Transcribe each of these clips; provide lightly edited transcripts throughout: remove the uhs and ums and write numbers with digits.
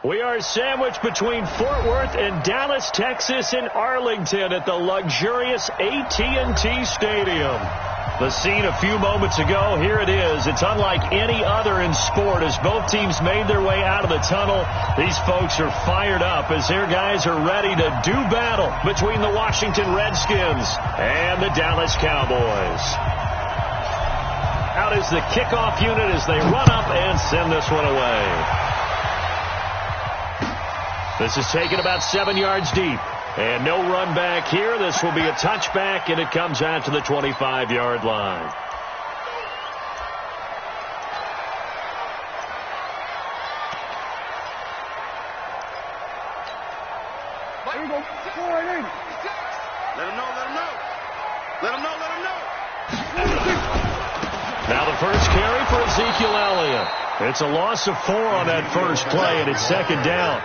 We are sandwiched between Fort Worth and Dallas, Texas, and Arlington at the luxurious AT&T Stadium. The scene a few moments ago, here it is. It's unlike any other in sport as both teams made their way out of the tunnel. These folks are fired up as their guys are ready to do battle between the Washington Redskins and the Dallas Cowboys. Out is the kickoff unit as they run up and send this one away. This is taken about 7 yards deep. And no run back here. This will be a touchback, and it comes out to the 25-yard line. Here we go. Let him know. Now the first carry for Ezekiel Elliott. It's a loss of 4 on that first play, and it's second down.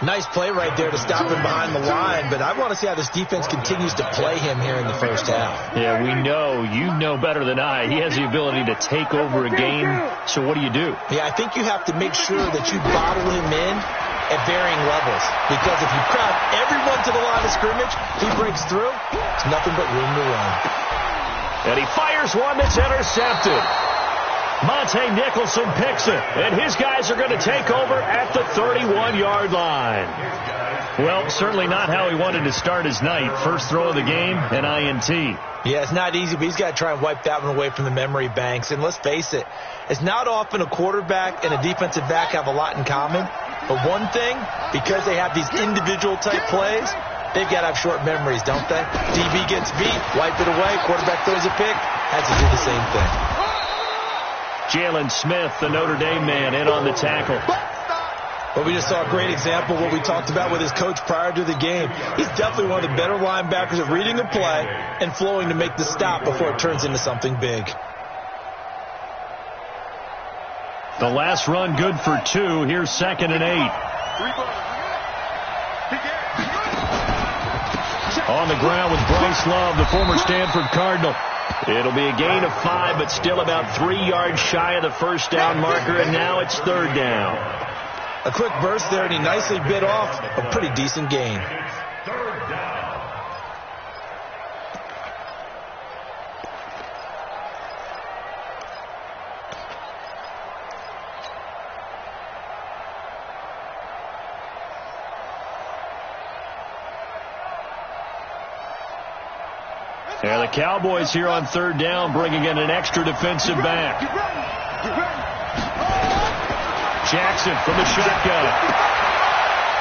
Nice play right there to stop him behind the line, but I want to see how this defense continues to play him here in the first half. Yeah, we know. You know better than I. He has the ability to take over a game, so what do? Yeah, I think you have to make sure that you bottle him in at varying levels, because if you crowd everyone to the line of scrimmage, he breaks through, there's nothing but room to run. And he fires one that's intercepted. Monte Nicholson picks it, and his guys are going to take over at the 31-yard line. Well, certainly not how he wanted to start his night. First throw of the game, an INT. Yeah, it's not easy, but he's got to try and wipe that one away from the memory banks. And let's face it, it's not often a quarterback and a defensive back have a lot in common. But one thing, because they have these individual-type plays, they've got to have short memories, don't they? DB gets beat, wipe it away, quarterback throws a pick, has to do the same thing. Jalen Smith, the Notre Dame man, in on the tackle. Well, we just saw a great example of what we talked about with his coach prior to the game. He's definitely one of the better linebackers at reading a play and flowing to make the stop before it turns into something big. The last run good for 2. Here's 2nd and 8. On the ground with Bryce Love, the former Stanford Cardinal. It'll be a gain of 5, but still about 3 yards shy of the first down marker, and now it's 3rd down. A quick burst there, and he nicely bit off a pretty decent gain. And the Cowboys here on 3rd down, bringing in an extra defensive back. Jackson from the shotgun.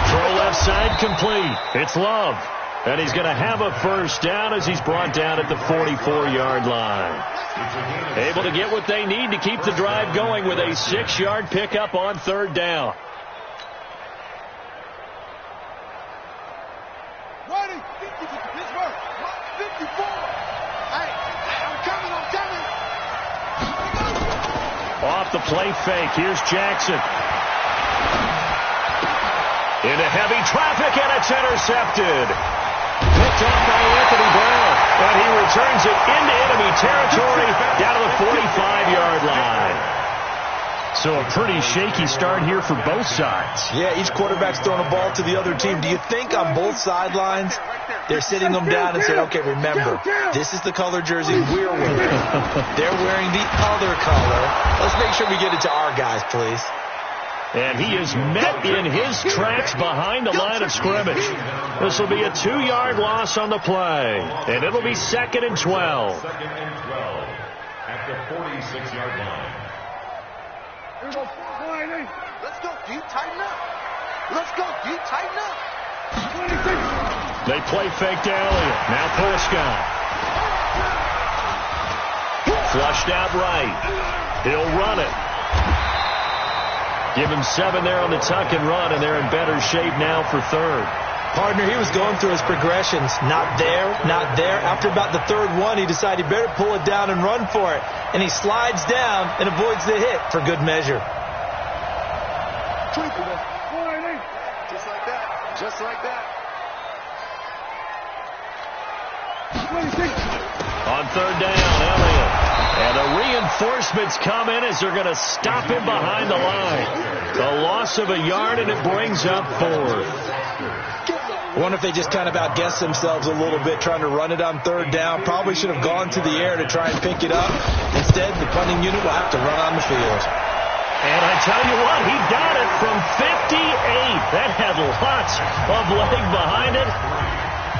Throw left side complete. It's Love. And he's going to have a first down as he's brought down at the 44-yard line. Able to get what they need to keep the drive going with a 6-yard pickup on 3rd down. Off the play fake. Here's Jackson. Into heavy traffic, and it's intercepted. Picked off by Anthony Brown. And he returns it into enemy territory down to the 45-yard line. So a pretty shaky start here for both sides. Yeah, each quarterback's throwing a ball to the other team. Do you think on both sidelines they're sitting them down and saying, okay, remember, this is the color jersey we're wearing. They're wearing the other color. Let's make sure we get it to our guys, please. And he is met in his tracks behind the line of scrimmage. This will be a 2-yard loss on the play. And it'll be 2nd and 12. At the 46-yard line. Let's go, deep, tighten up. Let's go, deep, tighten up. They play fake to Elliott. Now Prescott. Flushed out right. He'll run it. Give him 7 there on the tuck and run, and they're in better shape now for 3rd. Partner, he was going through his progressions. Not there, not there. After about the 3rd one, he decided he better pull it down and run for it. And he slides down and avoids the hit for good measure. Just like that. Just like that. On 3rd down, Elliott. And the reinforcements come in as they're going to stop him behind the line. A loss of a yard, and it brings up 4th. I wonder if they just kind of outguessed themselves a little bit trying to run it on 3rd down. Probably should have gone to the air to try and pick it up. Instead, the punting unit will have to run on the field. And I tell you what, he got it from 58. That had lots of leg behind it.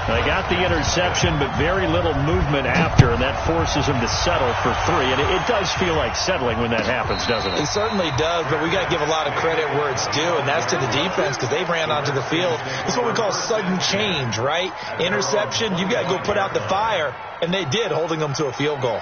They got the interception, but very little movement after, and that forces him to settle for 3. And it does feel like settling when that happens, doesn't it? It certainly does, but we got to give a lot of credit where it's due, and that's to the defense because they ran onto the field. It's what we call sudden change, right? Interception, you got to go put out the fire, and they did, holding them to a field goal.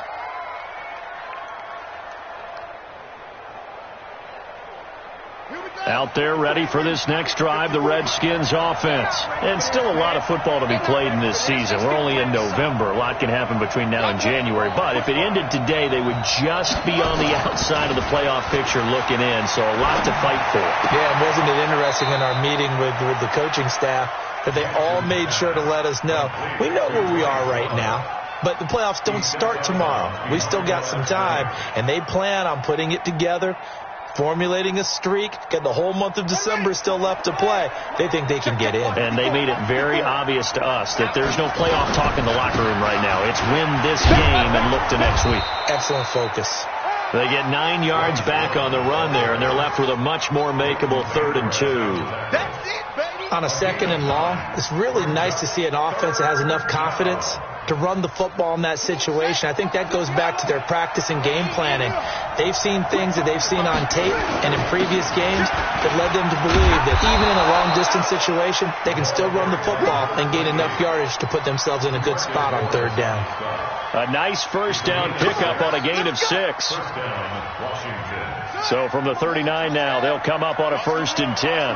Out there ready for this next drive, the Redskins offense. And still a lot of football to be played in this season. We're only in November. A lot can happen between now and January. But if it ended today, they would just be on the outside of the playoff picture looking in. So a lot to fight for. Yeah, and wasn't it interesting in our meeting with the coaching staff that they all made sure to let us know, we know where we are right now. But the playoffs don't start tomorrow. We still got some time, and they plan on putting it together, formulating a streak, got the whole month of December still left to play. They think they can get in. And they made it very obvious to us that there's no playoff talk in the locker room right now. It's win this game and look to next week. Excellent focus. They get 9 yards back on the run there, and they're left with a much more makeable 3rd and 2. That's it, baby. On a 2nd and long, it's really nice to see an offense that has enough confidence to run the football in that situation. I think that goes back to their practice and game planning. They've seen things that they've seen on tape and in previous games that led them to believe that even in a long-distance situation, they can still run the football and gain enough yardage to put themselves in a good spot on 3rd down. A nice 1st down pickup on a gain of 6. So from the 39 now, they'll come up on a 1st and 10.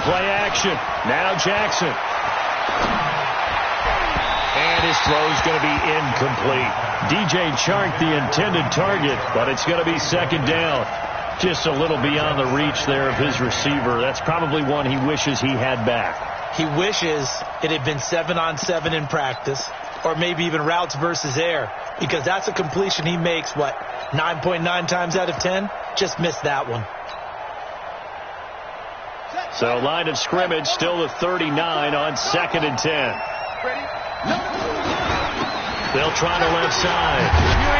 Play action. Now Jackson. And his throw's going to be incomplete. DJ Chark, the intended target, but it's going to be 2nd down. Just a little beyond the reach there of his receiver. That's probably one he wishes he had back. He wishes it had been 7-on-7 in practice, or maybe even routes versus air, because that's a completion he makes, 9.9 times out of 10? Just missed that one. So line of scrimmage still the 39 on 2nd and 10. They'll try the left side.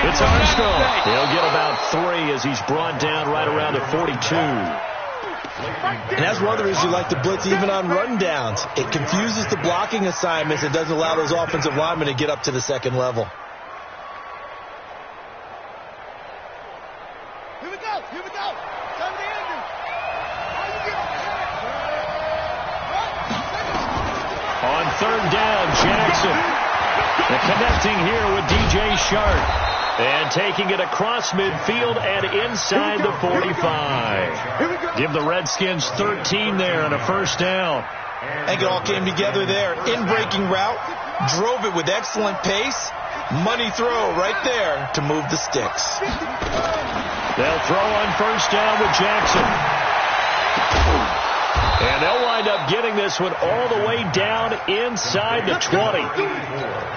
It's Armstrong. He'll get about 3 as he's brought down right around the 42. And that's one of the reasons you like to blitz even on rundowns. It confuses the blocking assignments. It doesn't allow those offensive linemen to get up to the 2nd level. Here we go. Here we go. Come to Andrew. On 3rd down, Jackson. The connecting here with DJ Chark. And taking it across midfield and inside the 45. Give the Redskins 13 there and a 1st down. I think it all came together there. In-breaking route, drove it with excellent pace. Money throw right there to move the sticks. They'll throw on 1st down with Jackson. And they'll wind up getting this one all the way down inside the 20.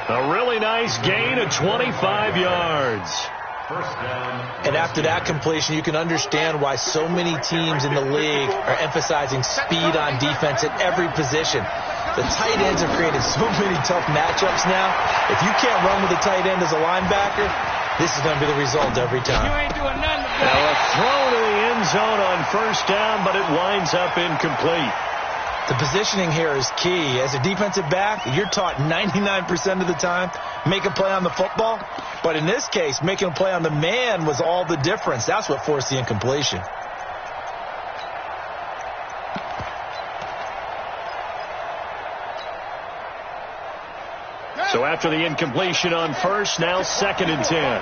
A really nice gain of 25 yards. And after that completion, you can understand why so many teams in the league are emphasizing speed on defense at every position. The tight ends have created so many tough matchups now. If you can't run with a tight end as a linebacker, this is going to be the result every time. You ain't doing nothing. Now a throw to the end zone on 1st down, but it winds up incomplete. The positioning here is key. As a defensive back, you're taught 99% of the time, make a play on the football. But in this case, making a play on the man was all the difference. That's what forced the incompletion. So after the incompletion on 1st, now 2nd and 10.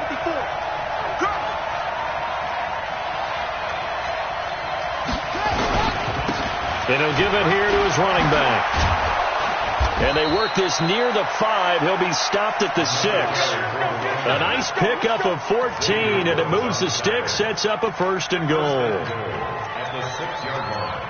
And he'll give it here to his running back. And they work this near the 5. He'll be stopped at the 6. A nice pickup of 14, and it moves the stick, sets up a 1st and goal. At the 6-yard line.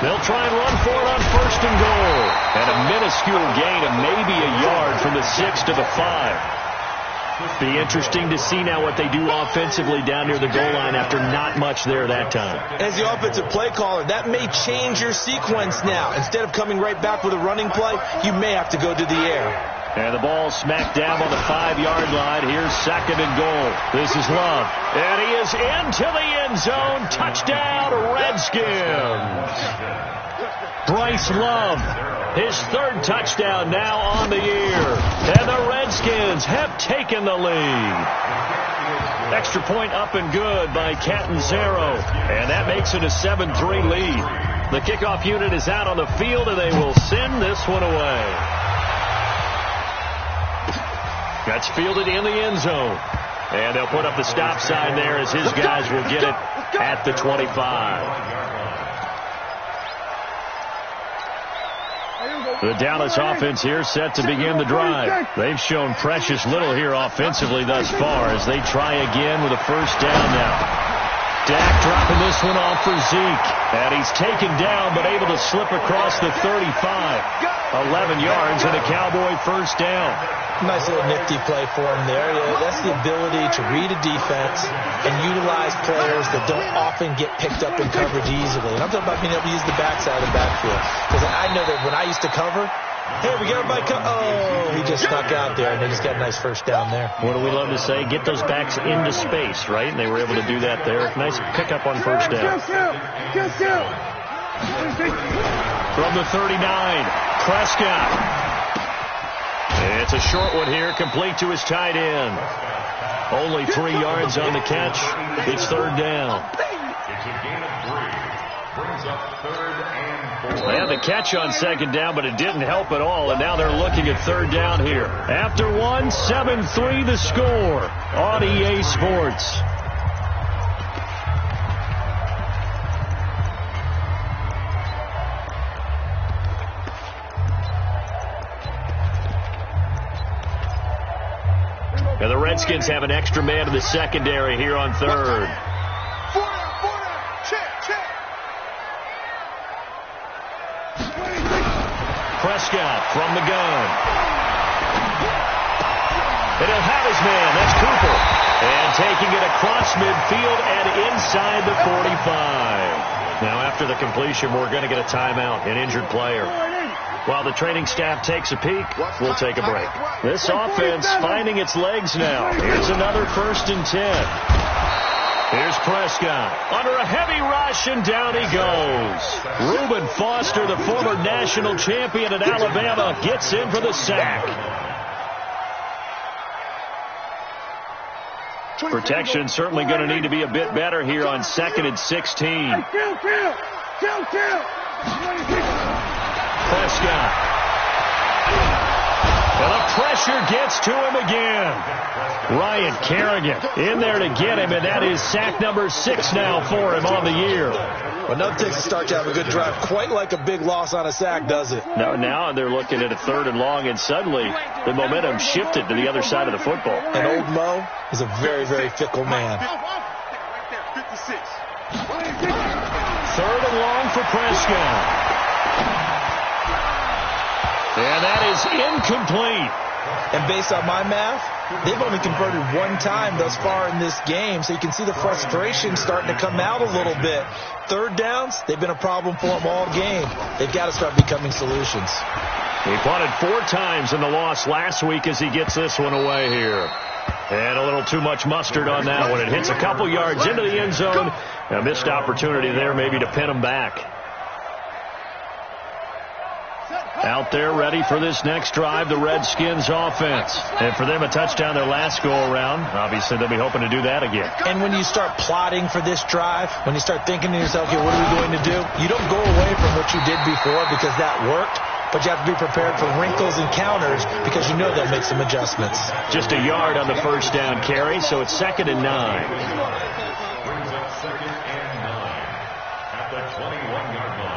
They'll try and run for it on 1st and goal. And a minuscule gain of maybe a yard from the 6 to the 5. Be interesting to see now what they do offensively down near the goal line after not much there that time. As the offensive play caller, that may change your sequence now. Instead of coming right back with a running play, you may have to go to the air. And the ball smacked down on the 5-yard line. Here's 2nd and goal. This is Love. And he is into the end zone. Touchdown, Redskins. Bryce Love, his 3rd touchdown now on the year. And the Redskins have taken the lead. Extra point up and good by Catanzaro. And that makes it a 7-3 lead. The kickoff unit is out on the field, and they will send this one away. That's fielded in the end zone. And they'll put up the stop sign there as his guys will get it at the 25. The Dallas offense here set to begin the drive. They've shown precious little here offensively thus far as they try again with a 1st down now. Dak dropping this one off for Zeke. And he's taken down but able to slip across the 35. 11 yards and a Cowboy 1st down. Nice little nifty play for him there. Yeah, that's the ability to read a defense and utilize players that don't often get picked up in coverage easily. And I'm talking about being able to use the backside of the backfield. Because I know that when I used to cover, hey, we got everybody oh, he just snuck out there, and they just got a nice 1st down there. What do we love to say? Get those backs into space, right? And they were able to do that there. Nice pickup on 1st down. From the 39, Prescott. It's a short one here, complete to his tight end. Only 3 yards on the catch. It's 3rd down. It's a gain of 3. Brings up 3rd and 4. They had the catch on 2nd down, but it didn't help at all, and now they're looking at 3rd down here. After 1, 7-3 the score on EA Sports. And the Redskins have an extra man in the secondary here on 3rd. Prescott from the gun. And he'll have his man. That's Cooper. And taking it across midfield and inside the 45. Now after the completion, we're going to get a timeout, an injured player. While the training staff takes a peek, we'll take a break. This offense finding its legs now. Here's another 1st and 10. Here's Prescott under a heavy rush, and down he goes. Reuben Foster, the former national champion at Alabama, gets in for the sack. Protection certainly going to need to be a bit better here on 2nd and 16. Prescott. And the pressure gets to him again. Ryan Kerrigan in there to get him, and that is sack number 6 now for him on the year. Well, nothing takes a start to have a good drive quite like a big loss on a sack, does it? Now they're looking at a 3rd and long, and suddenly the momentum shifted to the other side of the football. And old Mo is a very, very fickle man. 3rd and long for Prescott. And that is incomplete. And based on my math, they've only converted 1 time thus far in this game, so you can see the frustration starting to come out a little bit. 3rd downs, they've been a problem for them all game. They've got to start becoming solutions. He punted 4 times in the loss last week as he gets this one away here. And a little too much mustard on that one. It hits a couple yards into the end zone. A missed opportunity there maybe to pin him back. Out there ready for this next drive, the Redskins offense. And for them, a touchdown their last go-around. Obviously, they'll be hoping to do that again. And when you start plotting for this drive, when you start thinking to yourself, okay, what are we going to do? You don't go away from what you did before because that worked, but you have to be prepared for wrinkles and counters because you know they'll make some adjustments. Just a yard on the 1st down carry, so it's 2nd and 9. Brings up 2nd and 9 at the 21-yard line.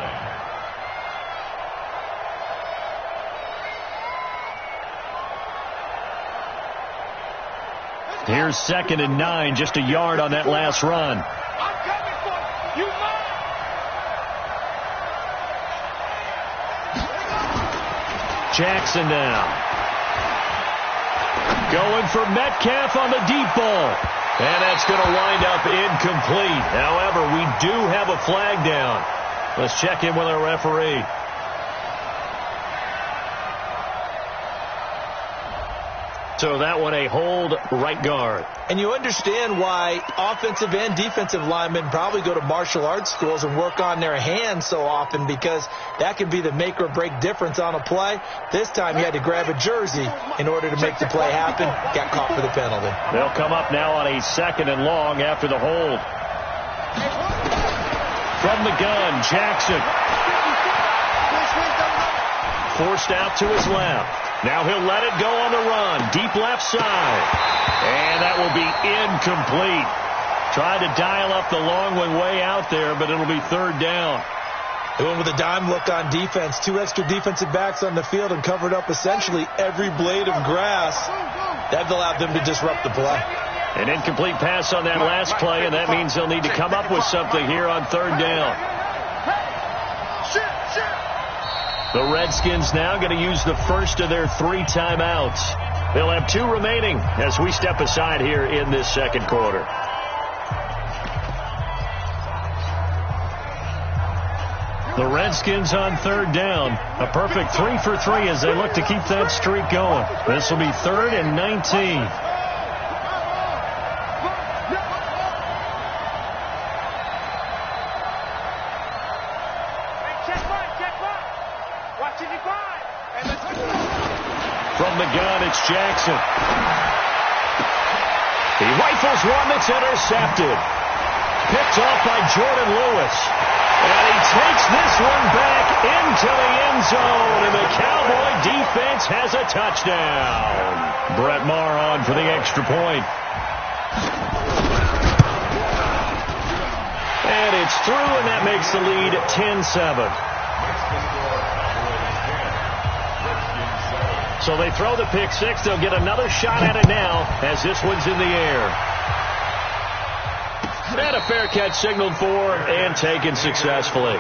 Here's 2nd and 9, just a yard on that last run. Jackson now. Going for Metcalf on the deep ball. And that's going to wind up incomplete. However, we do have a flag down. Let's check in with our referee. So that one a hold, right guard. And you understand why offensive and defensive linemen probably go to martial arts schools and work on their hands so often, because that can be the make or break difference on a play. This time he had to grab a jersey in order to make the play happen. Got caught for the penalty. They'll come up now on a 2nd and long after the hold. From the gun, Jackson. Forced out to his left. Now he'll let it go on the run. Deep left side. And that will be incomplete. Tried to dial up the long one way out there, but it'll be 3rd down. They went with a dime look on defense. 2 extra defensive backs on the field and covered up essentially every blade of grass. That allowed them to disrupt the play. An incomplete pass on that last play, and that means they'll need to come up with something here on 3rd down. The Redskins now going to use the first of their 3 timeouts. They'll have 2 remaining as we step aside here in this 2nd quarter. The Redskins on 3rd down. A perfect 3 for 3 as they look to keep that streak going. This will be 3rd and 19. From the gun, it's Jackson. He rifles one that's intercepted. Picked off by Jordan Lewis. And he takes this one back into the end zone. And the Cowboy defense has a touchdown. Brett Maher on for the extra point. And it's through, and that makes the lead 10-7. So they throw the pick 6. They'll get another shot at it now as this one's in the air. And a fair catch signaled for and taken successfully. The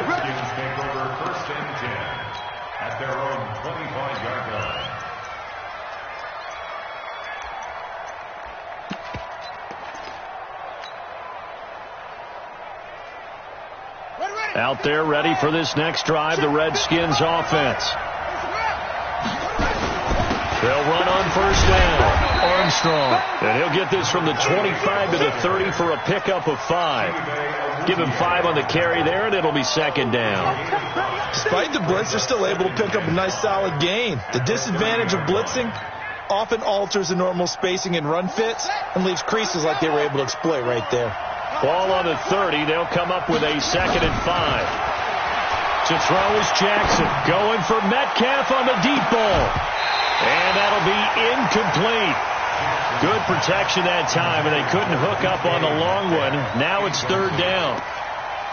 Redskins take over 1st and 10 at their own 25-yard line. Out there ready for this next drive, the Redskins offense. They'll run on 1st down. Armstrong. And he'll get this from the 25 to the 30 for a pickup of 5. Give him 5 on the carry there, and it'll be 2nd down. Despite the blitz, they're still able to pick up a nice solid gain. The disadvantage of blitzing often alters the normal spacing and run fits and leaves creases like they were able to exploit right there. Ball on the 30. They'll come up with a 2nd and 5. To throw is Jackson. Going for Metcalf on the deep ball. And that'll be incomplete. Good protection that time, and they couldn't hook up on the long one. Now it's 3rd down.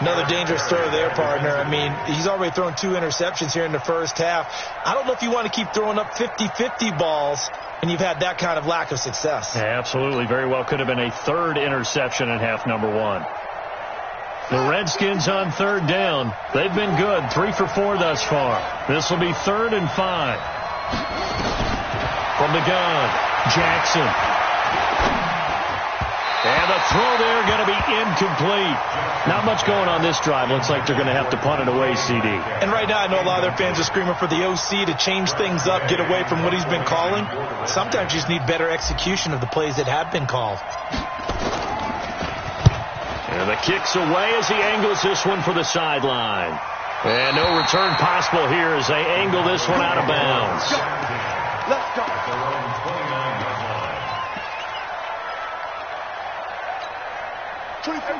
Another dangerous throw there, partner. I mean, he's already thrown 2 interceptions here in the first half. I don't know if you want to keep throwing up 50-50 balls and you've had that kind of lack of success. Yeah, absolutely. Very well could have been a 3rd interception in half number 1. The Redskins on 3rd down. They've been good. 3 for 4 thus far. This will be 3rd and 5. From the gun, Jackson. And the throw there going to be incomplete. Not much going on this drive. Looks like they're going to have to punt it away, CD. And right now I know a lot of their fans are screaming for the OC to change things up, get away from what he's been calling. Sometimes you just need better execution of the plays that have been called. And the kick's away as he angles this one for the sideline. And no return possible here as they angle this one out of bounds. Let's go.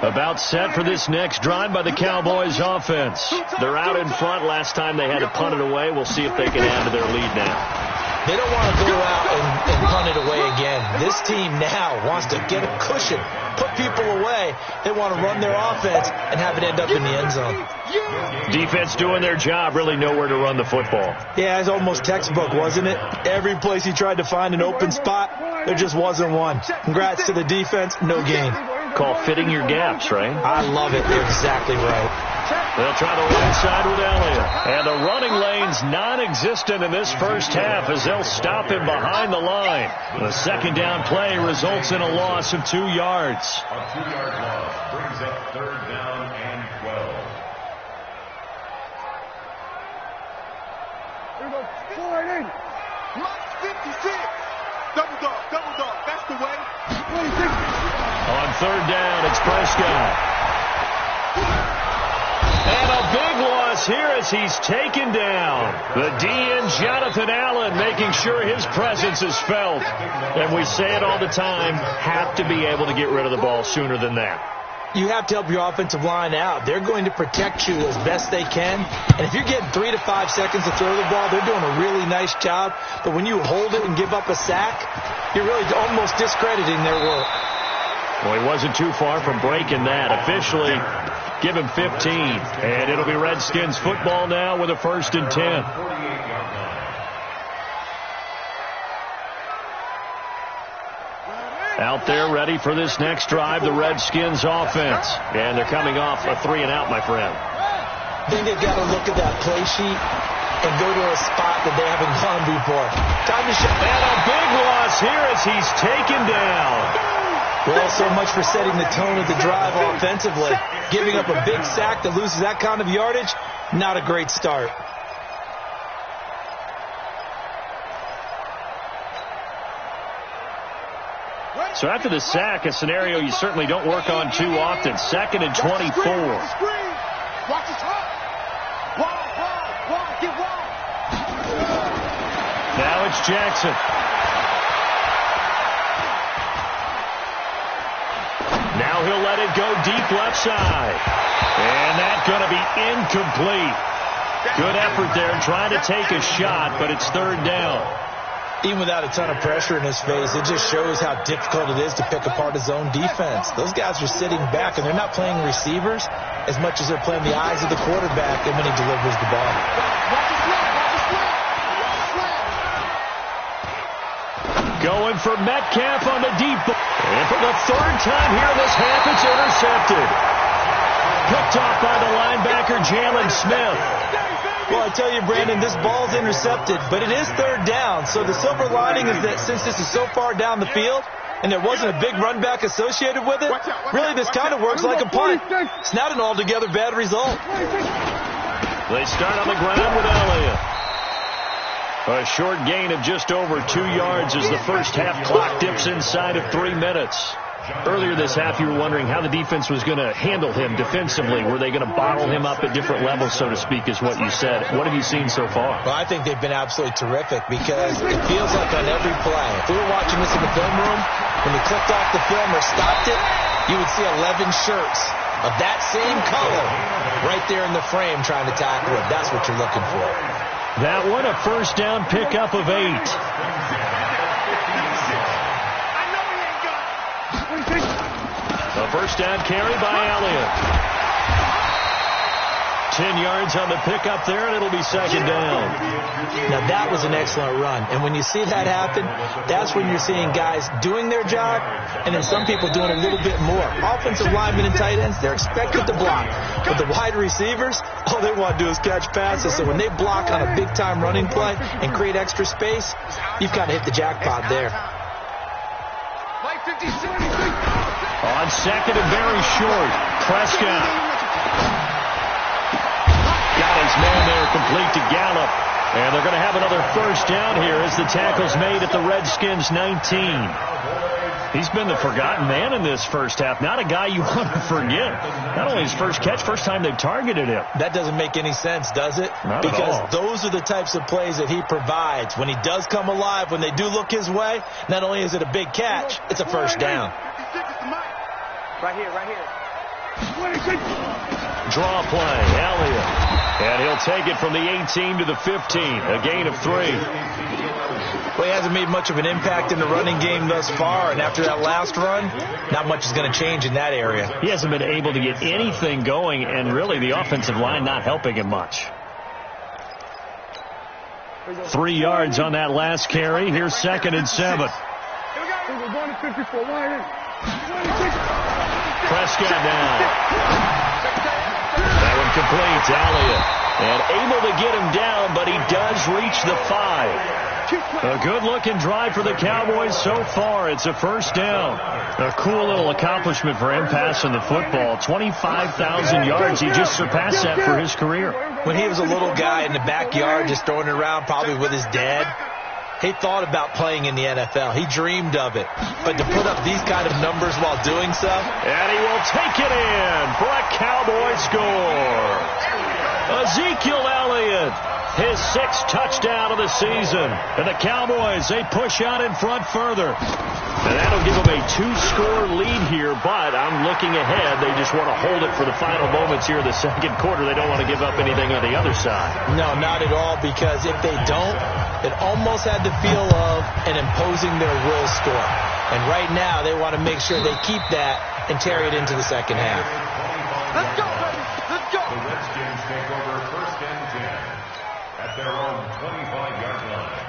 About set for this next drive by the Cowboys offense. They're out in front. Last time they had to punt it away. We'll see if they can add to their lead now. They don't want to go out and punt it away again. This team now wants to get a cushion, put people away. They want to run their offense and have it end up in the end zone. Defense doing their job, really nowhere to run the football. Yeah, it's almost textbook, wasn't it? Every place he tried to find an open spot, there just wasn't one. Congrats to the defense, no gain. Call fitting your gaps, right? I love it. They're exactly right. They'll try the right side with Elliott. And the running lane's non-existent in this first half as they'll stop him behind the line. The second down play results in a loss of 2 yards. A 2-yard loss brings up third down and 12. Here we go. 480. Mark 56. Double dog. That's the way. 26. On third down, it's Prescott. And a big loss here as he's taken down. The DN, Jonathan Allen, making sure his presence is felt. And we say it all the time, have to be able to get rid of the ball sooner than that. You have to help your offensive line out. They're going to protect you as best they can. And if you're getting 3 to 5 seconds to throw the ball, they're doing a really nice job. But when you hold it and give up a sack, you're really almost discrediting their work. Well, he wasn't too far from breaking that. Officially, give him 15. And it'll be Redskins football now with a 1st and 10. Out there ready for this next drive, the Redskins offense. And they're coming off a 3-and-out, my friend. I think they've got to look at that play sheet and go to a spot that they haven't gone before. Time to show. And a big loss here as he's taken down. Well, so much for setting the tone of the drive offensively. Giving up a big sack that loses that kind of yardage, not a great start. So after the sack, a scenario you certainly don't work on too often. 2nd and 24. Watch his heart. Wide. Get wide. Now it's Jackson. Now he'll let it go deep left side. And that's going to be incomplete. Good effort there trying to take a shot, but it's 3rd down. Even without a ton of pressure in his face, it just shows how difficult it is to pick apart his own defense. Those guys are sitting back, and they're not playing receivers as much as they're playing the eyes of the quarterback and when he delivers the ball. Going for Metcalf on the deep ball. And for the 3rd time here this half, it's intercepted. Picked off by the linebacker, Jalen Smith. Well, I tell you, Brandon, this ball's intercepted, but it is 3rd down. So the silver lining is that since this is so far down the field and there wasn't a big run back associated with it, really this kind of works like a punt. It's not an altogether bad result. They start on the ground with Elliott. A short gain of just over 2 yards as the first half clock dips inside of 3 minutes. Earlier this half, you were wondering how the defense was going to handle him defensively. Were they going to bottle him up at different levels, so to speak, is what you said. What have you seen so far? Well, I think they've been absolutely terrific because it feels like on every play, if we were watching this in the film room, when they clicked off the film or stopped it, you would see 11 shirts of that same color right there in the frame trying to tackle it. That's what you're looking for. That one, a first down pickup of 8. A first down carry by Elliott. 10 yards on the pickup there, and it'll be 2nd down. Now, that was an excellent run. And when you see that happen, that's when you're seeing guys doing their job and then some people doing a little bit more. Offensive linemen and tight ends, they're expected to block. But the wide receivers, all they want to do is catch passes. So when they block on a big-time running play and create extra space, you've got to hit the jackpot there. On 2nd and very short, Prescott. Got his man there complete to Gallup. And they're going to have another first down here as the tackle's made at the Redskins 19. He's been the forgotten man in this first half. Not a guy you want to forget. Not only his first catch, first time they've targeted him. That doesn't make any sense, does it? Not because at all. Those are the types of plays that he provides. When he does come alive, when they do look his way, not only is it a big catch, it's a first down. Right here. Draw play, Elliott. And he'll take it from the 18 to the 15. A gain of 3. Well, he hasn't made much of an impact in the running game thus far, and after that last run, not much is going to change in that area. He hasn't been able to get anything going, and really the offensive line not helping him much. 3 yards on that last carry. Here's 2nd and 7. Prescott now. That one incomplete. Elliott, and able to get him down, but he does reach the 5. A good-looking drive for the Cowboys so far. It's a first down. A cool little accomplishment for him passing the football. 25,000 yards. He just surpassed that for his career. When he was a little guy in the backyard just throwing it around probably with his dad, he thought about playing in the NFL. He dreamed of it. But to put up these kind of numbers while doing so. And he will take it in for a Cowboy score. Ezekiel Elliott, his 6th touchdown of the season. And the Cowboys, they push out in front further. And that'll give them a 2-score lead here, but I'm looking ahead. They just want to hold it for the final moments here in the second quarter. They don't want to give up anything on the other side. No, not at all, because if they don't, it almost had the feel of an imposing their will score. And right now, they want to make sure they keep that and carry it into the second half. Let's go, baby. Let's go. The Redskins take over 1st and 10 at their own 25-yard line.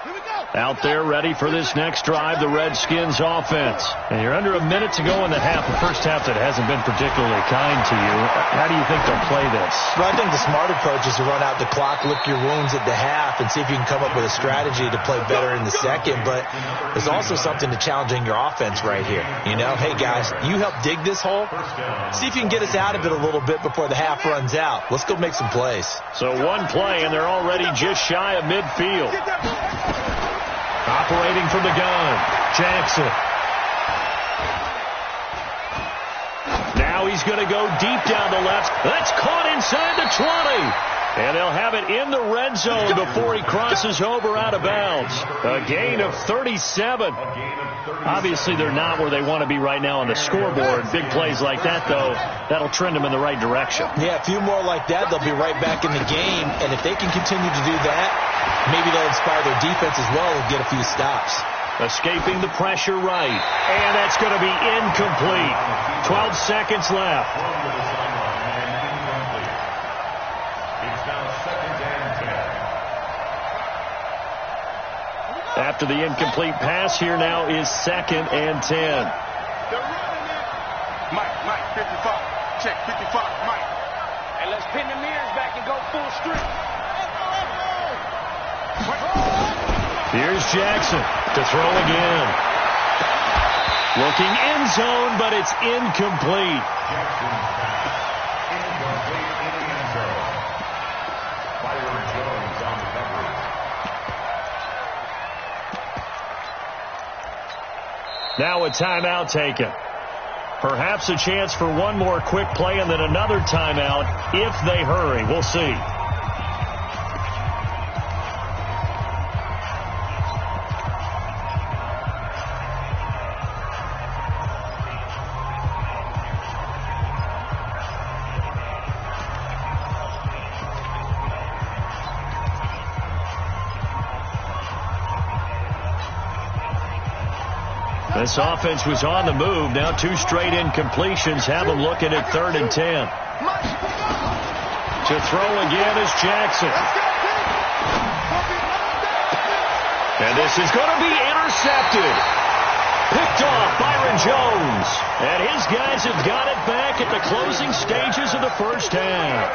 Here we go. Out there ready for this next drive, the Redskins offense. And you're under a minute to go in the half. The first half that hasn't been particularly kind to you. How do you think they'll play this? Well, I think the smart approach is to run out the clock, lick your wounds at the half, and see if you can come up with a strategy to play better in the second. But there's also something to challenging your offense right here. You know, hey, guys, you help dig this hole. See if you can get us out of it a little bit before the half runs out. Let's go make some plays. So one play, and they're already just shy of midfield. Operating from the gun, Jackson. Now he's going to go deep down the left. That's caught inside the 20. And they'll have it in the red zone before he crosses over out of bounds. A gain of 37. Obviously, they're not where they want to be right now on the scoreboard. Big plays like that, though, that'll trend them in the right direction. Yeah, a few more like that, they'll be right back in the game. And if they can continue to do that, maybe they'll inspire their defense as well and get a few stops. Escaping the pressure right. And that's going to be incomplete. 12 seconds left. After the incomplete pass, here now is 2nd and 10. They're running it. Mike, 55. Check, 55, Mike. And let's pin the mirrors back and go full strength. Here's Jackson to throw again. Looking end zone, but it's incomplete. Incomplete in the end zone. Byron Jones on the coverage. Now a timeout taken. Perhaps a chance for one more quick play and then another timeout if they hurry. We'll see. This offense was on the move. Now 2 straight incompletions have them looking at 3rd and 10. To throw again is Jackson. And this is going to be intercepted. Picked off Byron Jones. And his guys have got it back at the closing stages of the first half.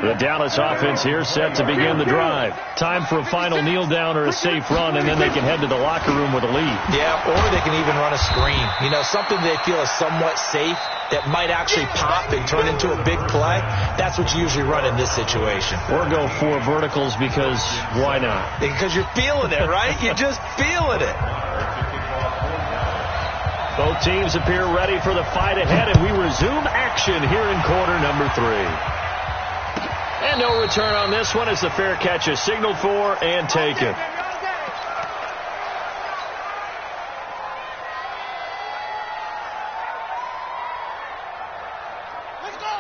The Dallas offense here set to begin the drive. Time for a final kneel down or a safe run, and then they can head to the locker room with a lead. Yeah, or they can even run a screen. You know, something they feel is somewhat safe that might actually pop and turn into a big play. That's what you usually run in this situation. Or go 4 verticals because why not? Because you're feeling it, right? You're just feeling it. Both teams appear ready for the fight ahead, and we resume action here in quarter number 3. And no return on this one as the fair catch is signaled for and taken.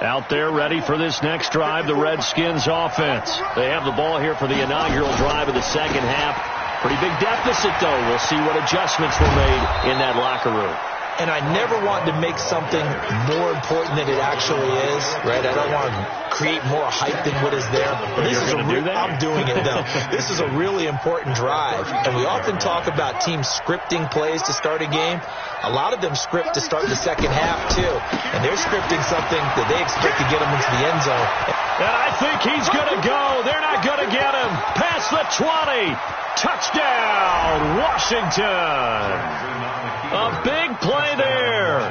Out there ready for this next drive, the Redskins offense. They have the ball here for the inaugural drive of the second half. Pretty big deficit, though. We'll see what adjustments were made in that locker room. And I never want to make something more important than it actually is, right? I don't want to create more hype than what is there. But this is I'm doing it, though. This is a really important drive. And we often talk about teams scripting plays to start a game. A lot of them script to start the second half, too. And they're scripting something that they expect to get them into the end zone. And I think he's going to go. They're not going to get him. Past the 20. Touchdown, Washington. A big play there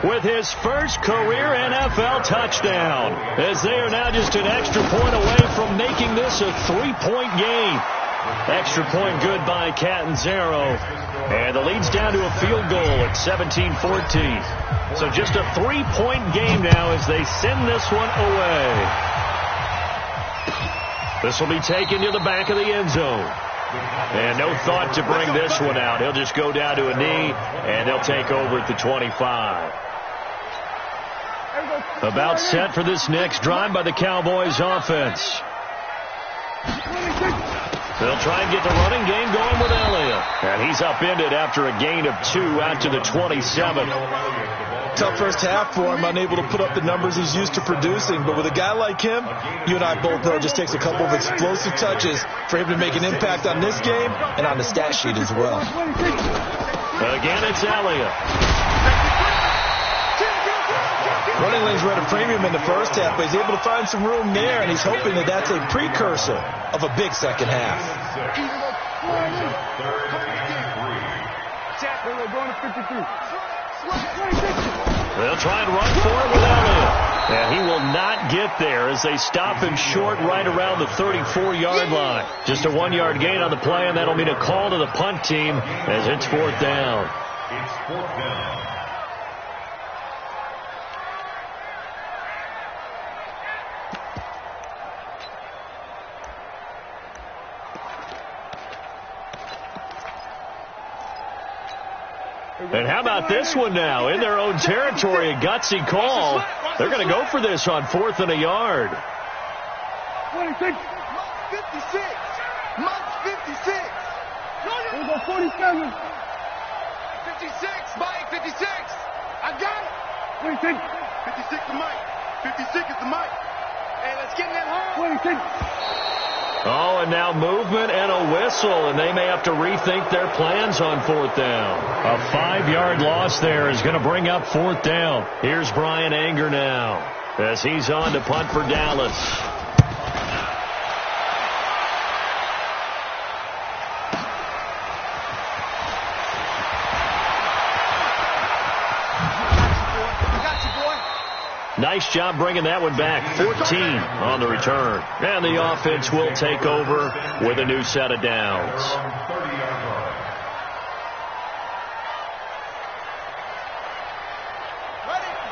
with his first career NFL touchdown, as they are now just an extra point away from making this a 3-point game. Extra point good by Catanzaro. And the lead's down to a field goal at 17-14. So just a 3-point game now as they send this one away. This will be taken to the back of the end zone. And no thought to bring this one out. He'll just go down to a knee, and they'll take over at the 25. About set for this next drive by the Cowboys offense. They'll try and get the running game going with Elliott. And he's upended after a gain of 2 out to the 27. Tough first half for him, unable to put up the numbers he's used to producing. But with a guy like him, you and I both know it just takes a couple of explosive touches for him to make an impact on this game and on the stat sheet as well. Again, it's Elliott. Running lanes were at a premium in the first half, but he's able to find some room there, and he's hoping that that's a precursor of a big second half. They'll try and run for it with Elliott. And he will not get there as they stop him short right around the 34-yard line. Just a 1-yard gain on the play, and that'll mean a call to the punt team as it's 4th down. It's 4th down. And how about this one now? In their own territory, a gutsy call. They're going to go for this on 4th and a yard. 26. 56. Mike 56. Here we go, 47. 56. Mike 56. I got it. 26. 56 to Mike. 56 is the Mike. Hey, let's get in that hole. 26. Oh, and now movement and a whistle, and they may have to rethink their plans on 4th down. A 5-yard loss there is going to bring up 4th down. Here's Brian Anger now as he's on to punt for Dallas. Nice job bringing that one back. 14 on the return. And the offense will take over with a new set of downs.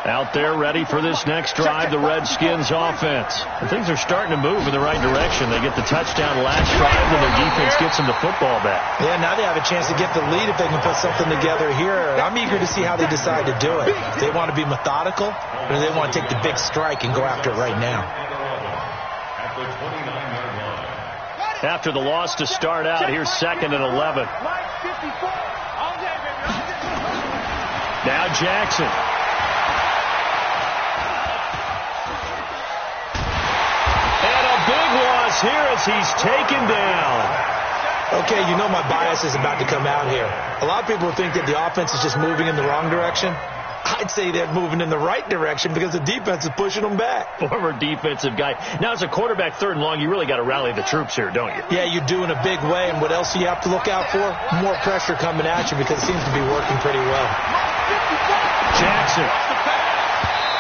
Out there ready for this next drive, the Redskins offense. And things are starting to move in the right direction. They get the touchdown last drive, and their defense gets them the football back. Yeah, now they have a chance to get the lead if they can put something together here. I'm eager to see how they decide to do it. If they want to be methodical, or do they want to take the big strike and go after it right now? After the loss to start out, here's 2nd and 11. Now Jackson. Here as he's taken down. Okay, you know my bias is about to come out here. A lot of people think that the offense is just moving in the wrong direction. I'd say they're moving in the right direction because the defense is pushing them back. Former defensive guy. Now, as a quarterback, 3rd and long, you really got to rally the troops here, don't you? Yeah, you do in a big way. And what else do you have to look out for? More pressure coming at you because it seems to be working pretty well. Jackson.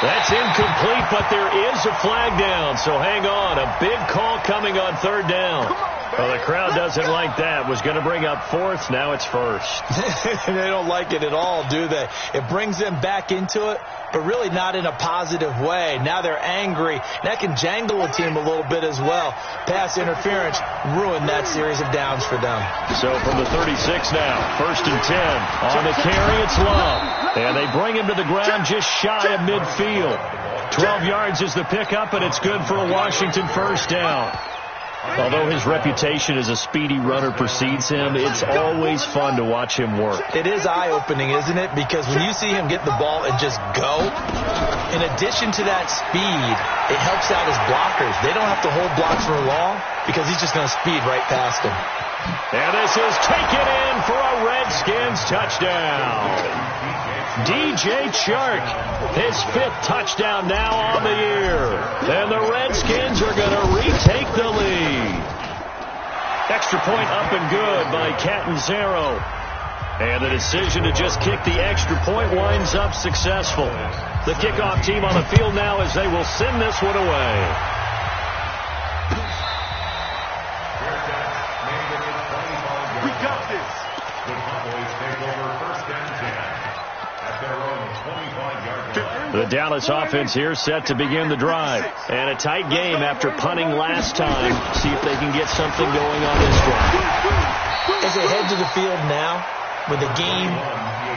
That's incomplete, but there is a flag down, so hang on. A big call coming on 3rd down. Well, the crowd doesn't like that. Was going to bring up 4th. Now it's 1st. They don't like it at all, do they? It brings them back into it, but really not in a positive way. Now they're angry. That can jangle a team a little bit as well. Pass interference ruined that series of downs for them. So from the 36 now, 1st and 10. On the carry, it's Love. And they bring him to the ground just shy of midfield. 12 yards is the pickup, and it's good for a Washington 1st down. Although his reputation as a speedy runner precedes him, it's always fun to watch him work. It is eye-opening, isn't it? Because when you see him get the ball and just go, in addition to that speed, it helps out his blockers. They don't have to hold blocks for long because he's just going to speed right past him. And this is taken in for a Redskins touchdown. DJ Chark, his 5th touchdown now on the year. And the Redskins are going to retake the lead. Extra point up and good by Catanzaro. And the decision to just kick the extra point winds up successful. The kickoff team on the field now as they will send this one away. We got this. The Cowboys take over 1st and 10 at their own 25-yard line. The Dallas offense here set to begin the drive. And a tight game after punting last time. See if they can get something going on this drive. As they head to the field now, with the game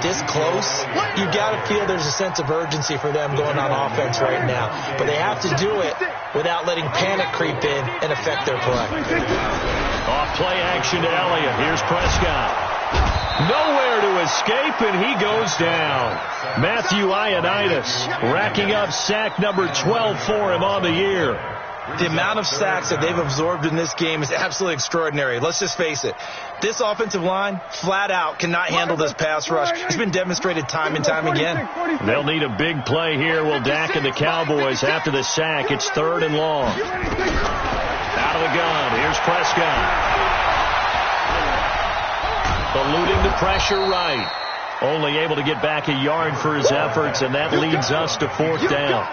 this close, you got to feel there's a sense of urgency for them going on offense right now. But they have to do it without letting panic creep in and affect their play. Off play action to Elliott. Here's Prescott. Nowhere to escape, and he goes down. Matthew Ioannidis racking up sack number 12 for him on the year. The amount of sacks that they've absorbed in this game is absolutely extraordinary. Let's just face it. This offensive line, flat out, cannot handle this pass rush. It's been demonstrated time and time again. They'll need a big play here. Will Dak and the Cowboys after the sack. It's 3rd and long. Out of the gun. Here's Prescott. Eluding the pressure right. Only able to get back a yard for his efforts, and that leads us to 4th down.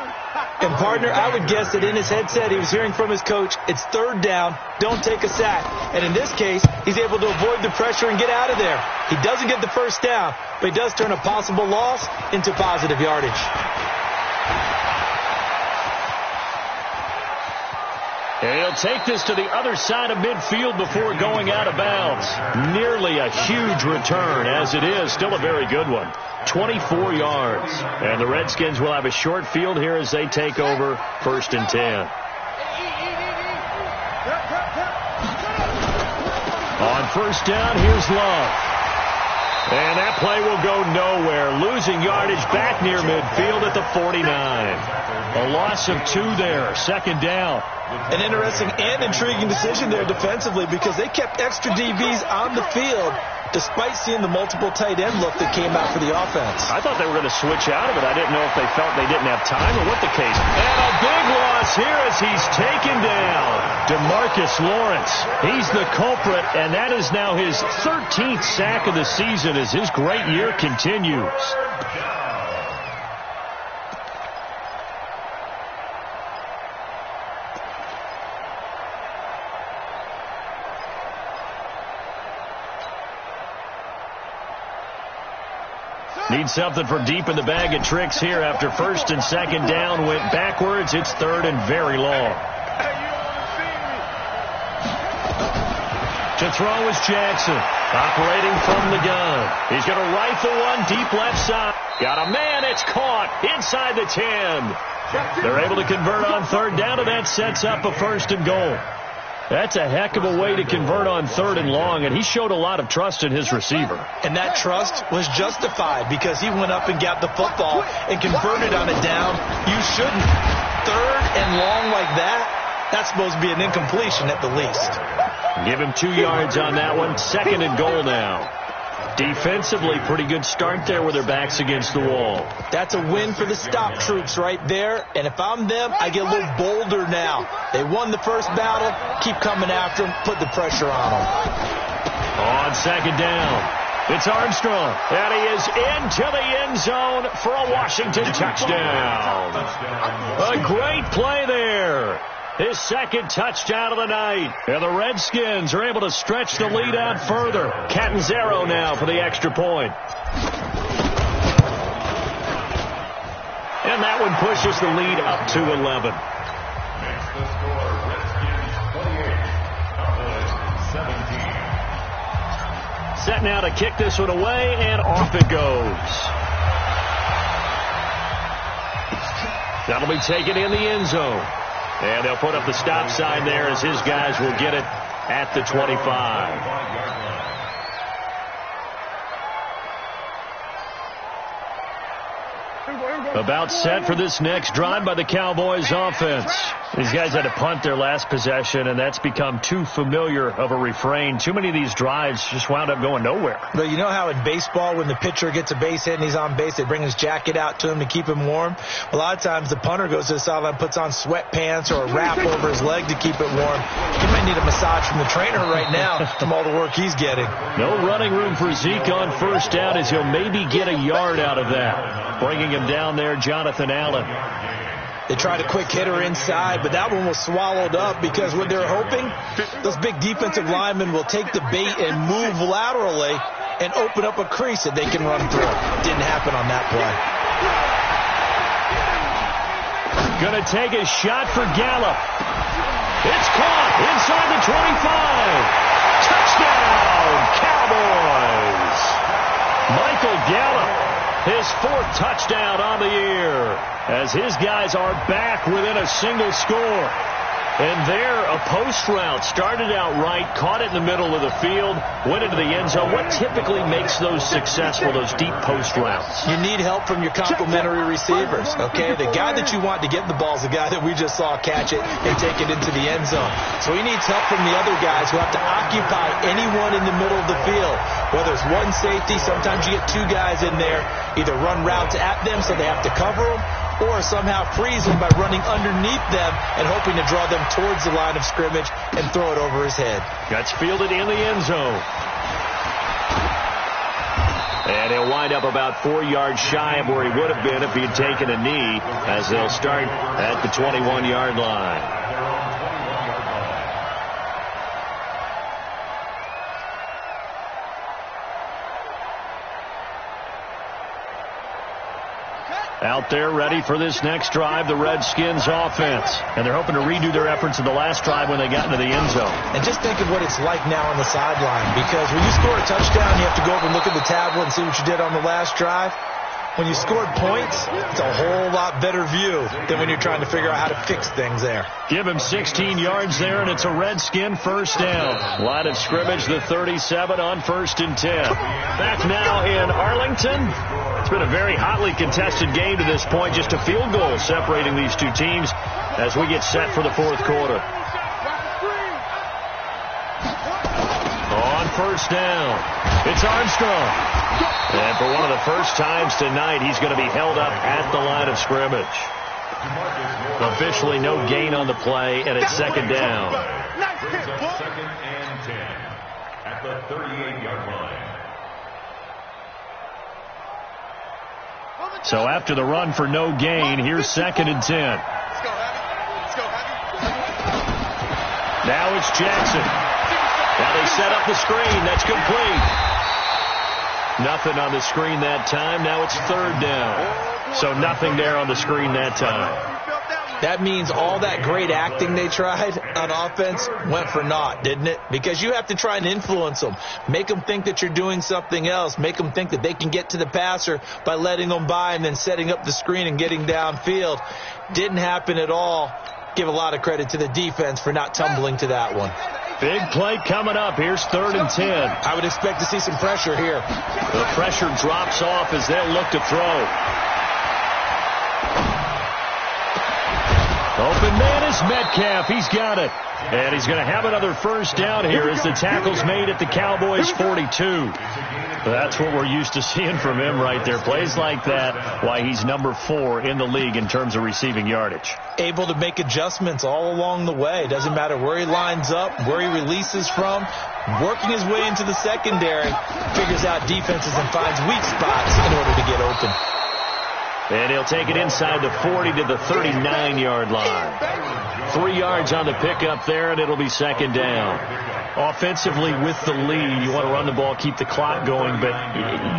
And, partner, I would guess that in his headset he was hearing from his coach, it's 3rd down, don't take a sack. And in this case, he's able to avoid the pressure and get out of there. He doesn't get the 1st down, but he does turn a possible loss into positive yardage. And he'll take this to the other side of midfield before going out of bounds. Nearly a huge return, as it is. Still a very good one. 24 yards. And the Redskins will have a short field here as they take over 1st and 10. On 1st down, here's Love. And that play will go nowhere. Losing yardage back near midfield at the 49. A loss of 2 there. 2nd down. An interesting and intriguing decision there defensively because they kept extra DBs on the field despite seeing the multiple tight end look that came out for the offense. I thought they were going to switch out of it. I didn't know if they felt they didn't have time or what the case. And a big loss here as he's taken down. DeMarcus Lawrence. He's the culprit, and that is now his 13th sack of the season as his great year continues. Need something for deep in the bag of tricks here after 1st and 2nd down went backwards. It's 3rd and very long. To throw is Jackson. Operating from the gun. He's going to rifle one deep left side. Got a man. It's caught inside the 10. They're able to convert on 3rd down, and that sets up a 1st and goal. That's a heck of a way to convert on 3rd and long, and he showed a lot of trust in his receiver. And that trust was justified because he went up and got the football and converted on it down. You shouldn't. 3rd and long like that, that's supposed to be an incompletion at the least. Give him 2 yards on that one. 2nd and goal now. Defensively, pretty good start there with their backs against the wall. That's a win for the stop troops right there. And if I'm them, I get a little bolder now. They won the first battle. Keep coming after them. Put the pressure on them. On 2nd down, it's Armstrong. And he is into the end zone for a Washington touchdown. A great play there. His 2nd touchdown of the night. And the Redskins are able to stretch the lead out further. Catanzaro now for the extra point. And that one pushes the lead up to 11. Makes the score Redskins 28, Cowboys 17. Set now to kick this one away, and off it goes. That'll be taken in the end zone. And they'll put up the stop sign there as his guys will get it at the 25. About set for this next drive by the Cowboys offense. These guys had to punt their last possession, and that's become too familiar of a refrain. Too many of these drives just wound up going nowhere. But you know how in baseball, when the pitcher gets a base hit and he's on base, they bring his jacket out to him to keep him warm? A lot of times the punter goes to the sideline, puts on sweatpants or a wrap over his leg to keep it warm. He might need a massage from the trainer right now from all the work he's getting. No running room for Zeke on first down, as he'll maybe get a yard out of that. Bringing him down there, Jonathan Allen. They tried a quick hitter inside, but that one was swallowed up because what they're hoping, those big defensive linemen will take the bait and move laterally and open up a crease that they can run through. Didn't happen on that play. Gonna take a shot for Gallup. It's caught inside the 25. Touchdown, Cowboys. Michael Gallup, his 4th touchdown on the year, as his guys are back within a single score. And there, a post route started out right, caught it in the middle of the field, went into the end zone. What typically makes those successful, those deep post routes? You need help from your complementary receivers, okay? The guy that you want to get the ball is the guy that we just saw catch it and take it into the end zone. So he needs help from the other guys who have to occupy anyone in the middle of the field. Whether it's one safety, sometimes you get 2 guys in there, either run routes at them so they have to cover them, or somehow freeze him by running underneath them and hoping to draw them towards the line of scrimmage and throw it over his head. Gets fielded in the end zone. And he'll wind up about 4 yards shy of where he would have been if he had taken a knee, as they'll start at the 21-yard line. Out there ready for this next drive, the Redskins offense. And they're hoping to redo their efforts in the last drive when they got into the end zone. And just think of what it's like now on the sideline, because when you score a touchdown, you have to go over and look at the tablet and see what you did on the last drive. When you scored points, it's a whole lot better view than when you're trying to figure out how to fix things there. Give him 16 yards there, and it's a Redskin first down. Line of scrimmage, the 37 on 1st and 10. Back now in Arlington. It's been a very hotly contested game to this point. Just a field goal separating these two teams as we get set for the 4th quarter. On first down, it's Armstrong. And for one of the first times tonight, he's going to be held up at the line of scrimmage. Officially no gain on the play, and it's 2nd down. 2nd and 10 at the 38-yard line. So after the run for no gain, here's 2nd and 10. Now it's Jackson. Now they set up the screen. That's complete. Nothing on the screen that time. Now it's 3rd down. So nothing there on the screen that time. That means all that great acting they tried on offense went for naught, didn't it? Because you have to try and influence them. Make them think that you're doing something else. Make them think that they can get to the passer by letting them by and then setting up the screen and getting downfield. Didn't happen at all. Give a lot of credit to the defense for not tumbling to that one. Big play coming up. Here's 3rd and 10. I would expect to see some pressure here. The pressure drops off as they'll look to throw. Open man is Metcalf. He's got it. And he's going to have another first down here as the tackle's made at the Cowboys 42. That's what we're used to seeing from him right there. Plays like that, why he's number 4 in the league in terms of receiving yardage. Able to make adjustments all along the way. Doesn't matter where he lines up, where he releases from. Working his way into the secondary, figures out defenses and finds weak spots in order to get open. And he'll take it inside the 40 to the 39-yard line. 3 yards on the pickup there, and it'll be 2nd down. Offensively with the lead, you want to run the ball, keep the clock going, but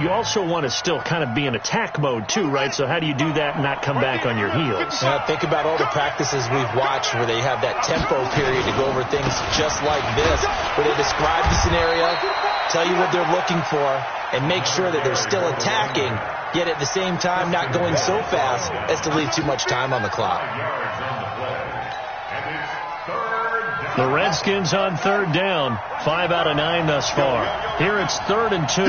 you also want to still kind of be in attack mode too, right? So how do you do that and not come back on your heels? Think about all the practices we've watched where they have that tempo period to go over things just like this, where they describe the scenario, tell you what they're looking for, and make sure that they're still attacking, yet at the same time not going so fast as to leave too much time on the clock. The Redskins on 3rd down. 5 out of 9 thus far. Here it's 3rd and 2.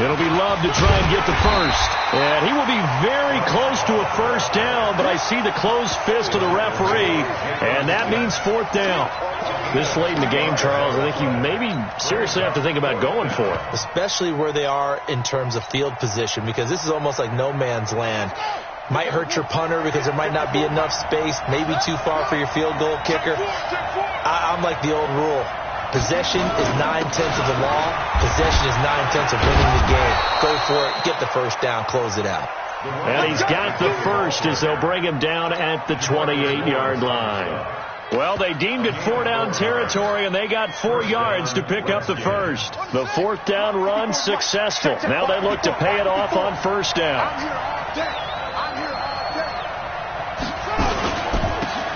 It'll be Love to try and get the first. And he will be very close to a first down, but I see the closed fist of the referee, and that means fourth down. This late in the game, Charles, I think you maybe seriously have to think about going for it. Especially where they are in terms of field position, because this is almost like no man's land. Might hurt your punter because there might not be enough space, maybe too far for your field goal kicker. I'm like the old rule. Possession is 9/10 of the law. Possession is 9/10 of winning the game. Go for it. Get the first down. Close it out. And he's got the first as they'll bring him down at the 28-yard line. Well, they deemed it 4-down territory, and they got 4 yards to pick up the first. The fourth down run successful. Now they look to pay it off on first down.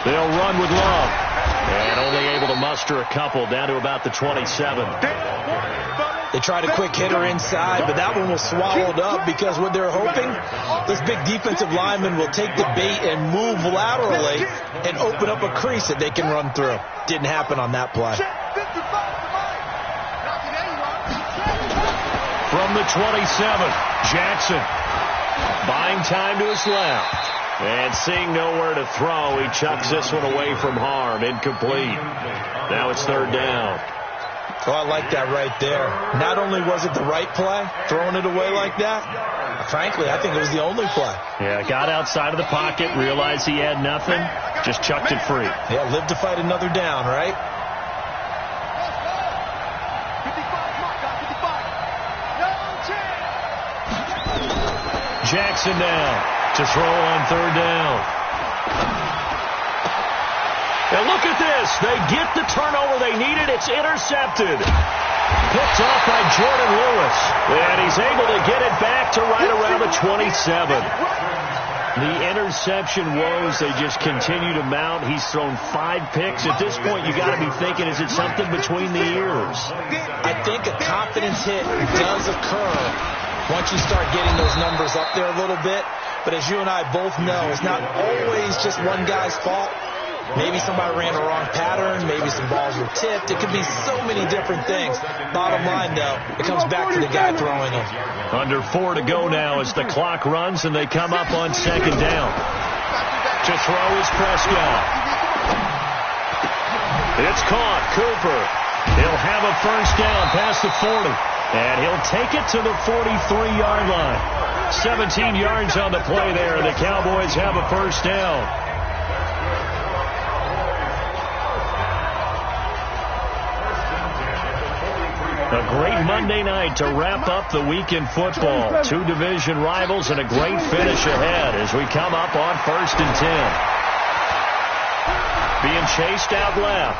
They'll run with Love. And only able to muster a couple down to about the 27. They tried a quick hitter inside, but that one was swallowed up because what they're hoping, this big defensive lineman will take the bait and move laterally and open up a crease that they can run through. Didn't happen on that play. From the 27, Jackson buying time to his left. And seeing nowhere to throw, he chucks this one away from harm. Incomplete. Now it's third down. Oh, I like that right there. Not only was it the right play, throwing it away like that, frankly, I think it was the only play. Yeah, got outside of the pocket, realized he had nothing, just chucked it free. Yeah, live to fight another down, right? Jackson now to throw on third down. And look at this. They get the turnover they needed. It's intercepted. Picked off by Jordan Lewis. And he's able to get it back to right around the 27. The interception woes, they just continue to mount. He's thrown 5 picks. At this point, you got to be thinking, is it something between the ears? I think a confidence hit does occur once you start getting those numbers up there a little bit. But as you and I both know, it's not always just one guy's fault. Maybe somebody ran the wrong pattern. Maybe some balls were tipped. It could be so many different things. Bottom line, though, it comes back to the guy throwing them. Under 4 to go now as the clock runs, and they come up on second down. To throw is Prescott. It's caught. Cooper. He'll have a first down past the 40. And he'll take it to the 43-yard line. 17 yards on the play there. The Cowboys have a first down. A great Monday night to wrap up the week in football. 2 division rivals and a great finish ahead as we come up on 1st and 10. Being chased out left.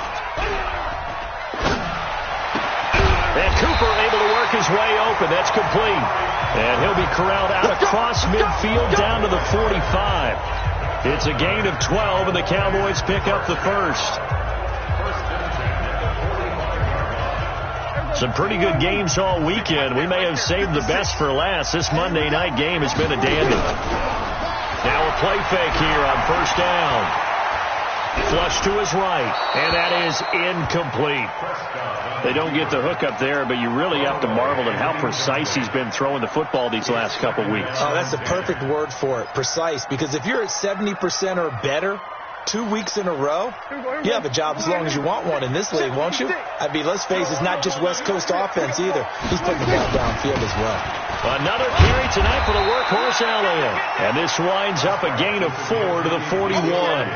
And Cooper able to work his way open. That's complete. And he'll be corralled out across midfield down to the 45. It's a gain of 12, and the Cowboys pick up the first. Some pretty good games all weekend. We may have saved the best for last. This Monday night game has been a dandy. Now a play fake here on first down. Flush to his right, and that is incomplete. They don't get the hook up there, but you really have to marvel at how precise he's been throwing the football these last couple weeks. Oh, that's a perfect word for it, precise, because if you're at 70% or better 2 weeks in a row, you have a job as long as you want one in this league, won't you? I mean, let's face it, it's not just West Coast offense either. He's putting the ball downfield as well. Another carry tonight for the workhorse Elliott. And this winds up a gain of 4 to the 41.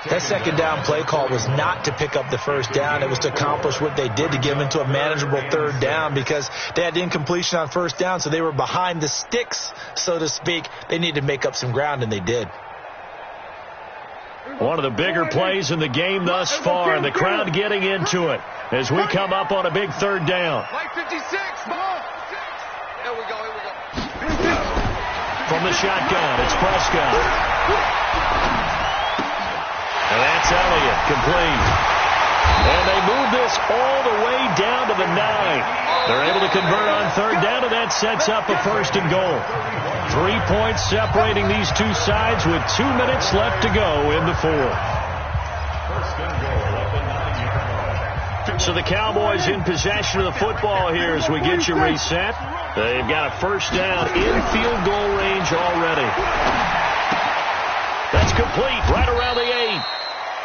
That second down play call was not to pick up the first down. It was to accomplish what they did to get them into a manageable third down because they had incompletion on first down, so they were behind the sticks, so to speak. They needed to make up some ground, and they did. One of the bigger plays in the game thus far, and the crowd getting into it as we come up on a big third down. Like 56, ball. Here we go, here we go. From the shotgun, it's Prescott. And that's Elliott, complete. And they move this all the way down to the 9. They're able to convert on third down, and that sets up a first and goal. 3 points separating these two sides with 2 minutes left to go in the fourth. So So the Cowboys in possession of the football here as we get you reset. They've got a first down in field goal range already. That's complete right around the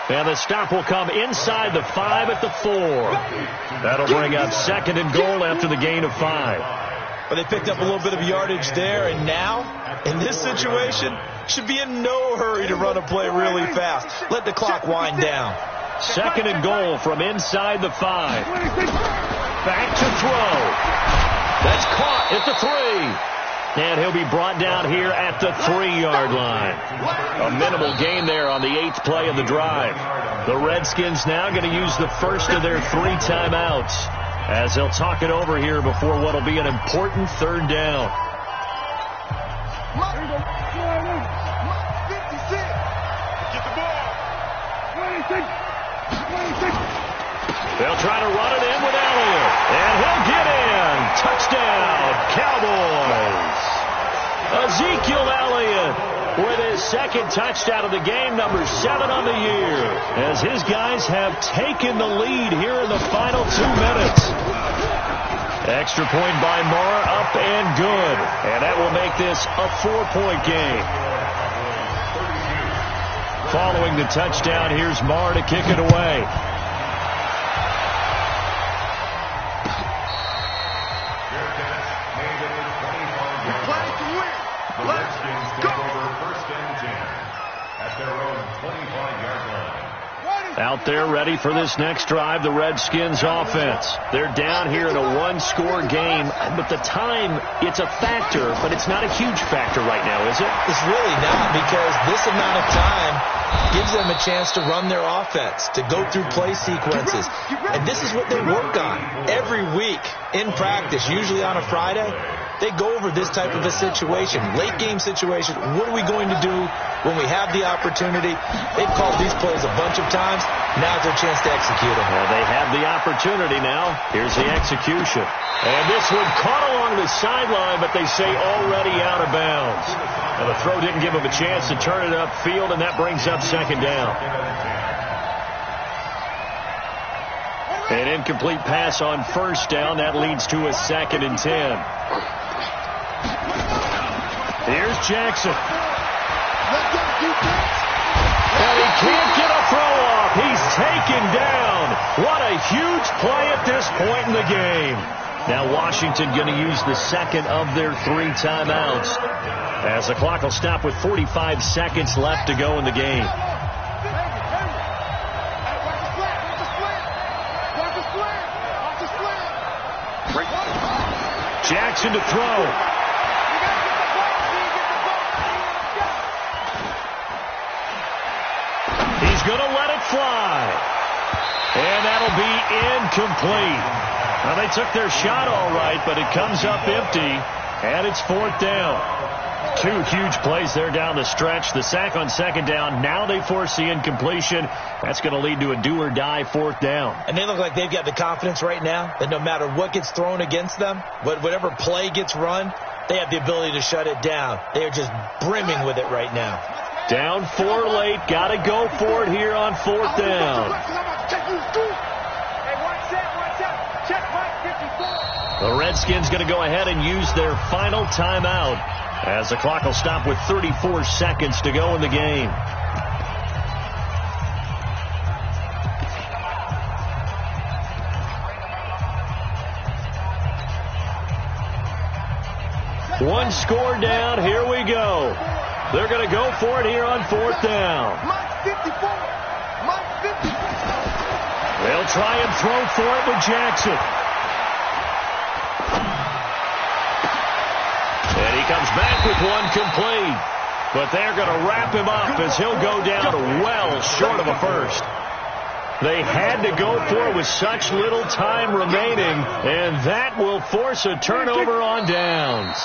8. And the stop will come inside the 5 at the 4. That'll bring up second and goal after the gain of 5. Well, they picked up a little bit of yardage there, and now, in this situation, should be in no hurry to run a play really fast. Let the clock wind down. Second and goal from inside the 5. Back to throw. That's caught at the 3. And he'll be brought down here at the 3-yard line. A minimal gain there on the 8th play of the drive. The Redskins now going to use the first of their 3 timeouts as they'll talk it over here before what will be an important third down. They'll try to run it in with Elliott. And he'll get in. Touchdown, Cowboys. Ezekiel Elliott with his second touchdown of the game, number 7 on the year, as his guys have taken the lead here in the final 2 minutes. Extra point by Marr, up and good. And that will make this a 4-point game. Following the touchdown, here's Marr to kick it away. Out there ready for this next drive, the Redskins offense. They're down here in a 1-score game, but the time, it's a factor, but it's not a huge factor right now, is it? It's really not, because this amount of time gives them a chance to run their offense, to go through play sequences. And this is what they work on every week in practice, usually on a Friday. They go over this type of a situation, late game situation. What are we going to do when we have the opportunity? They've called these plays a bunch of times. Now's their chance to execute them. Well, they have the opportunity now. Here's the execution. And this one caught along the sideline, but they say already out of bounds. Now, the throw didn't give them a chance to turn it upfield, and that brings up second down. An incomplete pass on first down. That leads to a 2nd and 10. Here's Jackson. And he can't get a throw off. He's taken down. What a huge play at this point in the game. Now Washington going to use the second of their 3 timeouts as the clock will stop with 45 seconds left to go in the game. Jackson to throw. He's going to let it fly. And that'll be incomplete. Well, they took their shot all right, but it comes up empty, and it's 4th down. 2 huge plays there down the stretch. The sack on second down. Now they force the incompletion. That's going to lead to a do-or-die 4th down. And they look like they've got the confidence right now that no matter what gets thrown against them, whatever play gets run, they have the ability to shut it down. They are just brimming with it right now. Down 4 late. Got to go for it here on 4th down. The Redskins going to go ahead and use their final timeout as the clock will stop with 34 seconds to go in the game. One score down. Here we go. They're going to go for it here on 4th down. They'll try and throw for it with Jackson. And he comes back with one complete. But they're going to wrap him up as he'll go down well short of a first. They had to go for it with such little time remaining, and that will force a turnover on downs.